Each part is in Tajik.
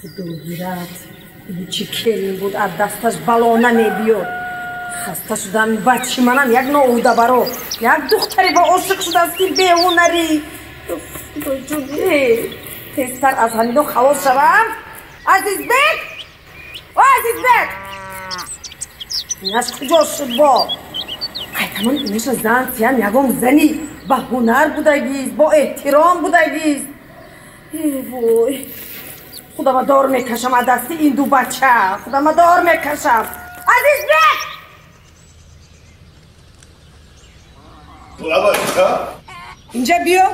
خدوهیرت این چی کلیم بود از دستش بلا نمیبیاد خسته شدم بچه منم یک نوعوده برو یک دختری با عاشق شده است که بیهونری خدا جونه تستر از همیدو خلاص شوم عزیز بک او عزیز بک اینش کجا شد با قیتمان اینش زن سیم یکم زنی با هنر بودگیست با احترام بودگیست ای وای خدا ما دار میکشم از دست این دو بچه خدا ما دار میکشم عزیز بک اینجا بیا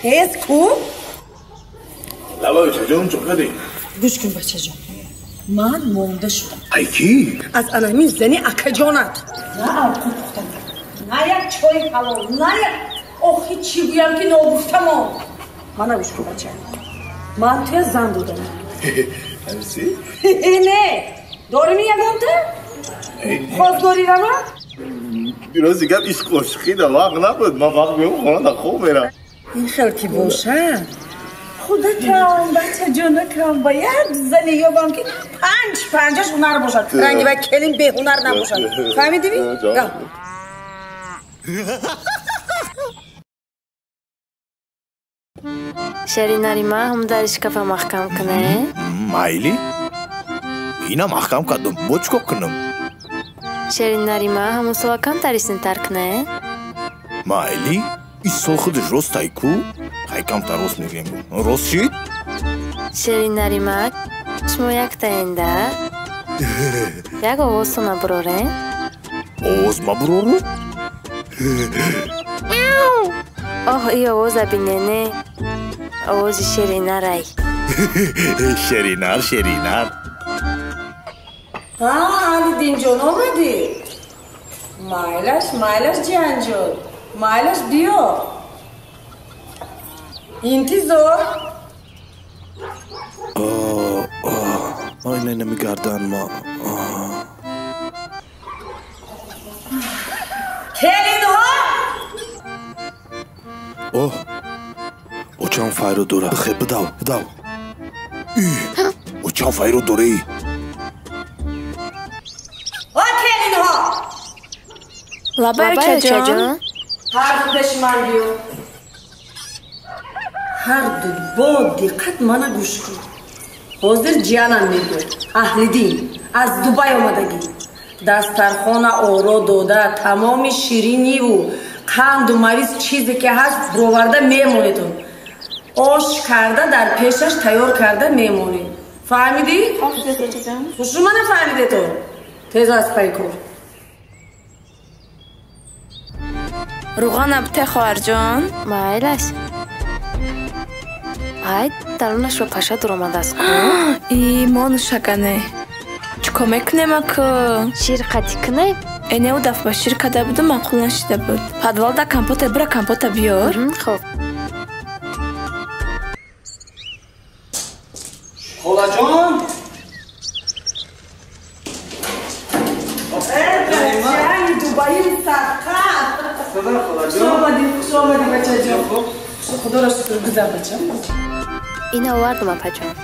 تیز کو لبای چجا اونجا کدی گوش کن بچه جان من مونده شدم ای کی؟ از انهمین زنی اکا جانت نه الکل پختم نه یک چای حلال نه یک آخی چی بویم که نگفتم من گوش کن بچه من توی زن بودم همسی؟ نه داری میگم تو؟ خواستگاری رو؟ دیروز دیگه ایش خوشخیده وقت نبود من وقت بیام خونه در خوب میرم این خیلی باشه خدا کم بچه جانه کم باید زنی یا بام که پنجش هنر باشد رنگی و کلیم به هنر نباشد فهمیدی بی؟ شری نریما هم درش کفا محکم کنه مایلی؟ اینا محکم کردم بچ کو کنم شری نریما همون سوا کم درشن ترک نه مایلی؟ این سال خودش راست تایکو؟ خیلی کم تا راست میگیم راست شید؟ شری نریما شما یک تاینده یک آواز سونا بروره آواز ما بروره؟ آه ای آواز بینه آواز شرینه رای شرینر علی دین جان آمدی مایلش جان جان مایلش بیا انتظار آینه نمیگردن ما کلید ها اوه اوچان فایرو دوره خیلی بداو اوچان فایرو دوره ای کلید ها لبای چجان هر دو دشمن بیو هر دو با دقت منو گوش کن حاضر جانم میگو اهل دین از دوبای اومدگی دسترخوان آورو داده تمام شیرینی و قند و مویز چیزی که هست بروورده میمونیدون آش کرده در پیشش تیار کرده میمونید فهمیدی؟ خوش رو منو فهمیده تو تیز از پای کن روغان ابته خوار جان مایلش ای درونش رو پشه در آمده است ای مانو شکنه چکا میکنیم اکو شیر قطی کنه اینه او دفعه شیر کده بود و معقول نشده بود پدوالده کمپوت برا کمپوت بیار خب خولا جان دوبایی سرقه خوش آمدی بچه جان خدا را شکر گذر بچه این آوردم اپا جان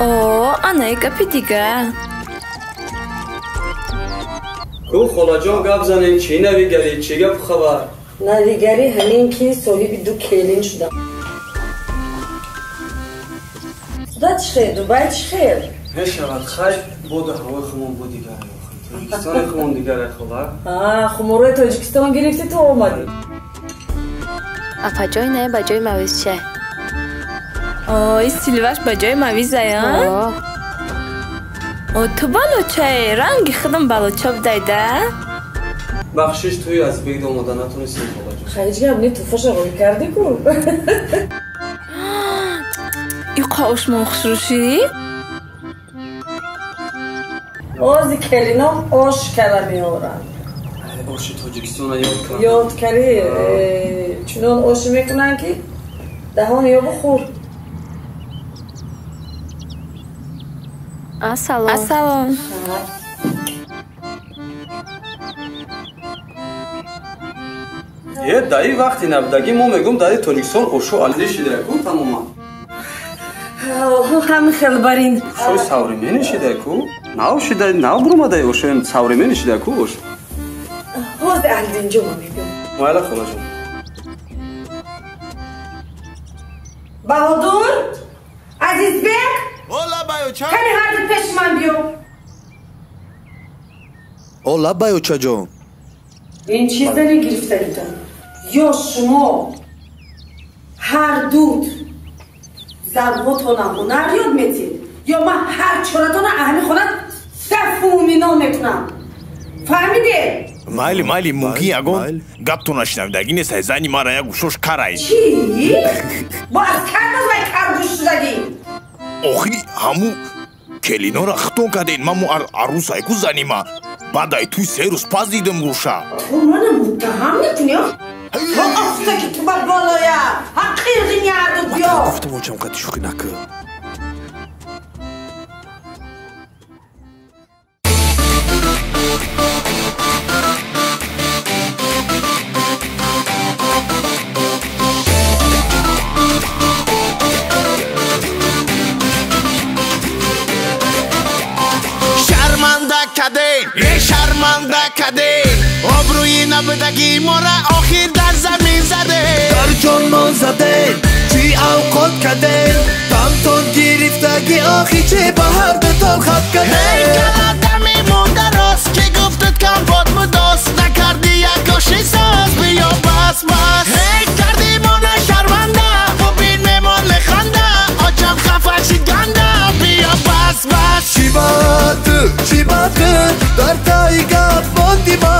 اوه آنه گپی دیگه کو خولا جان گپ زنین چی نویگری چی گپ خبر نویگری همین که صاحب دو کلین شدم خدا چی خیر دوبایی چی خیر هشت خیلی بود هوای خمون بود دیگه تاجیکستان خمون دیگه خبر خموره تاجیکستان گرفتی تو آمدی اپا جای نه با جای مویز چه ای سیلوش با جای مویزه یا تو بلوچه رنگی خودم بلوچه بدایده بخشش توی از بگید آمده نتونستیم خولا جان خیلی هم تو فش روی کردی کو ای قاوش مخشروشی آزی کلینام آش کلمی آورن آشی تاجیکستان یاد کردی چنان آشی میکنن که دهان یا بخور السلام دایی وقتی نبودگی ما میگم دایی تونیکسون اوشو علی شده کو تماما هم خیلی برین شوی ساوریمینی شده کو ناو شده ناو برومده اوشو ساوریمینی شده کو اوشو هوز اندین جو میگم مایلا خولا جون بهادور عزیز بک اولا بایوچا کمی هر پیش من بیو اولا بایوچا جون این چیزایی گرفته دیدم یا شما هر دود ضرباتونم هنر یاد میتید یا من هر چورتون اهل خونت تفهومینا میکنم فهمیده؟ майли мунки ягон гапту нашнавидаги нест зани мара як гӯшош карай چی؟ با از کرداز باید کردوش شدگی охири ҳаму келинора хитон карден маму арусайку занима баъдай туи се рӯз пас дидим рӯша تو منو متهم میکنی؟ تو افته که تو بر بالایا حقیقی نیردو بیا гуфтам очам кати шӯхӣ накӣ شرمنده کده آبروی نبودگی ما را آخر در زمین زده در جان ما زده چی اوقات کده تمتون گرفتگی آخی چه به هر دتال خط کده هیکل دمی مونده راست که گفتت کم باد مداست نکردی یک آشی ساز بیا بس بس هی کردی ما نشرمنده و بین میمان لخنده آجم خفه شید گنده بیا بس بس چی باته در تایی گفت باندی ما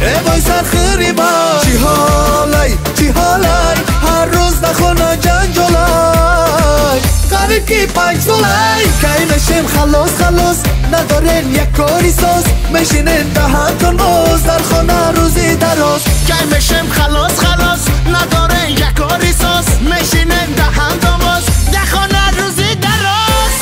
ای بای سرخیری ما چی حالای هر روز نخونه جنجالای قریب کی 5 سالای کی نشیم خلاص ندارین یک کاری ساز میشینین دهنتون باز در خونه روزی دراز کی میشیم خلاص ندارین یک کاری ساز میشینین دهنتون باز در خونه روزی دراز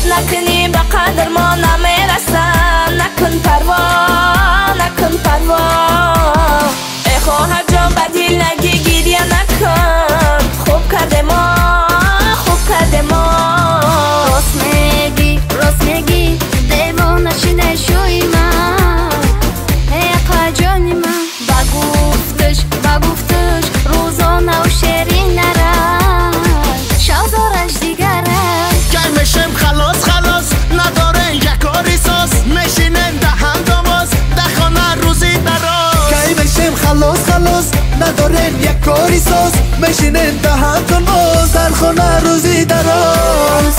نکنی به قدر ما نمیرسن نکن پروا ای خواهر جان بدیل نگی گریه نکن خوب کرده ما راست میگی دیوانه شده شوی من ای اقا جانی من بگفتش روزانه و شیرین نرد شازارش دیگره کی میشیم خلاص نداره یک کاری ساز میشینن دهن داماز در خانه روزی دراز کی میشیم خلاص نداره یک کاری ساز میشینن دهن داماز در خانه روزی دراز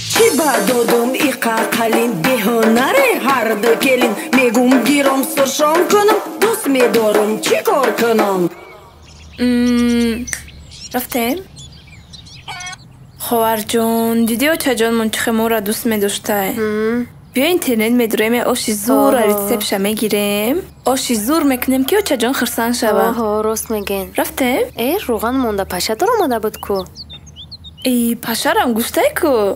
چی بدادم ای قلین بهانره هر دو کلین میگم گیرم سرشان کنم دوست میدارم چی کار کنم رفتیم؟ خواهر جون دیدی اوچا جان منچخه ما را دوست میداشته بیا اینترنت میدرویم آشی زور ریسپشه میگیریم آشی زور میکنیم که اوچا جان خرسان شوه آها راست میگین رفتیم؟ ای روغن مونده پشه دار آمده بود کو ای پشه رم گوشته کو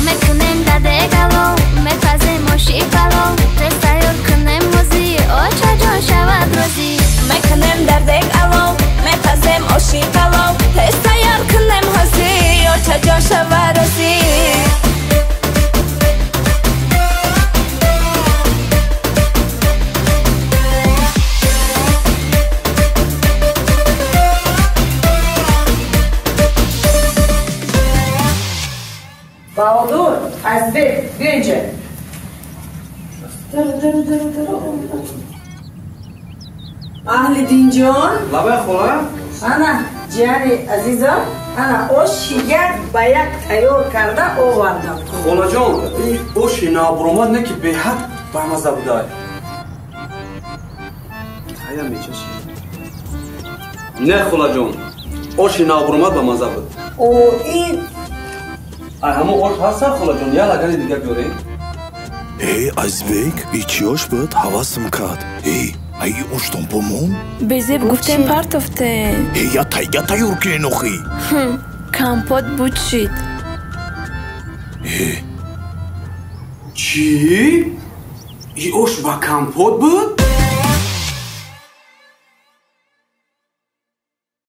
میکنیم داده گلو میپزیم آشی پلو تستایور کنیم موزی اوچا جان شود روزی میکنیم درده گلو میپزیم آشی پلو تستایور کنیم موزی اوچا جان شود روزی بهادور از بیا اینجا اهل دین جان لبه خولا انا جیانی عزیزم انا اوش یک با یک تیار کرده آوردم خولا جان اوشی نابرومد نه که به حد بامزه بوده هیا میچشی نه خولا جان اوشی نابرومد بامزه بود او این ай ҳамо ош ҳаста холаҷон я лагани дига биёрем азбек ичиёш бод ҳавасм кард ай оштон помон безеб гуфтем партофтен я тайёр кирен охи компот будшид чӣ? И ош ба компот буд?